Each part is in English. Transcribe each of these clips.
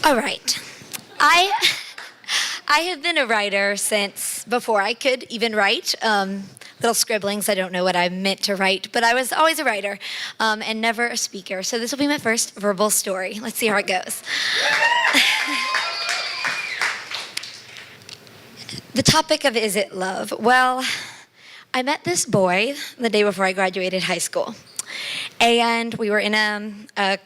All right. I I have been a writer since before I could even write. Little scribblings. I don't know what I meant to write, but I was always a writer and never a speaker. So this will be my first verbal story. Let's see how it goes. The topic of Is It Love? Well, I met this boy the day before I graduated high school. And we were in a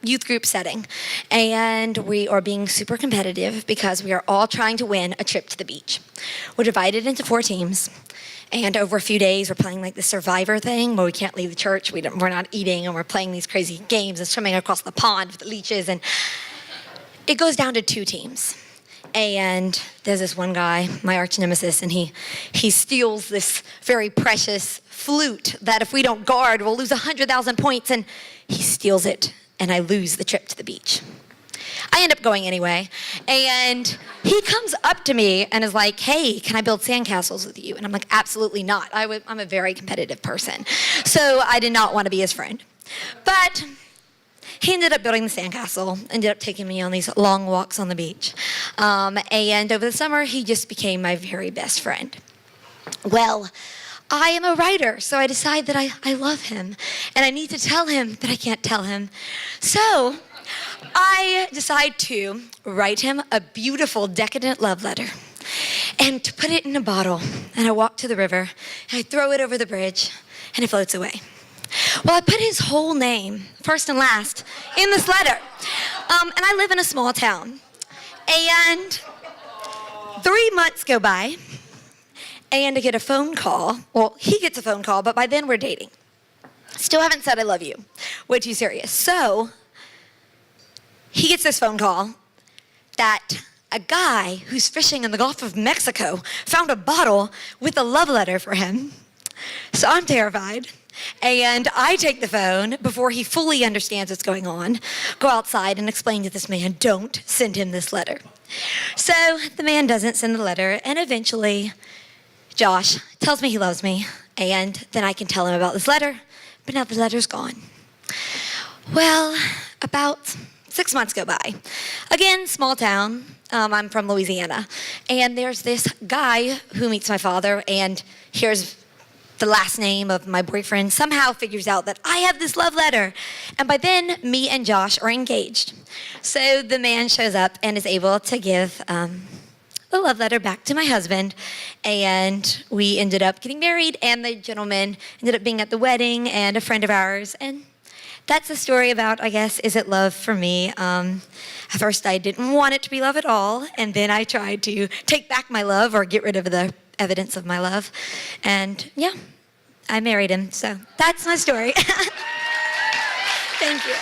youth group setting. And we are being super competitive because we are all trying to win a trip to the beach. We're divided into 4 teams. And over a few days, we're playing like the survivor thing where we can't leave the church, we're not eating, and we're playing these crazy games and swimming across the pond with the leeches. And it goes down to 2 teams. And there's this one guy, my arch nemesis, and he steals this very precious flute that if we don't guard, we'll lose 100,000 points, and he steals it, and I lose the trip to the beach. I end up going anyway, and he comes up to me and is like, hey, can I build sandcastles with you? And I'm like, absolutely not. I'm a very competitive person, so I did not want to be his friend. But he ended up building the sandcastle, ended up taking me on these long walks on the beach. And over the summer, he just became my very best friend. Well, I am a writer, so I decide that I love him, and I need to tell him that I can't tell him. So I decide to write him a beautiful, decadent love letter and to put it in a bottle. And I walk to the river, and I throw it over the bridge, and it floats away. Well, I put his whole name, first and last, in this letter. And I live in a small town. And 3 months go by, and I get a phone call. Well, he gets a phone call, but by then we're dating. Still haven't said I love you. Way too serious. So he gets this phone call that a guy who's fishing in the Gulf of Mexico found a bottle with a love letter for him. So I'm terrified. And I take the phone before he fully understands what's going on, go outside and explain to this man, don't send him this letter. So the man doesn't send the letter, and eventually Josh tells me he loves me, and then I can tell him about this letter, but now the letter's gone. Well, about 6 months go by. Again, small town. I'm from Louisiana. And there's this guy who meets my father, and here's the last name of my boyfriend, somehow figures out that I have this love letter. And by then, me and Josh are engaged. So the man shows up and is able to give the love letter back to my husband. And we ended up getting married, and the gentleman ended up being at the wedding and a friend of ours. And that's a story about, I guess, is it love for me? At first, I didn't want it to be love at all. And then I tried to take back my love or get rid of the evidence of my love. And yeah, I married him. So that's my story. Thank you.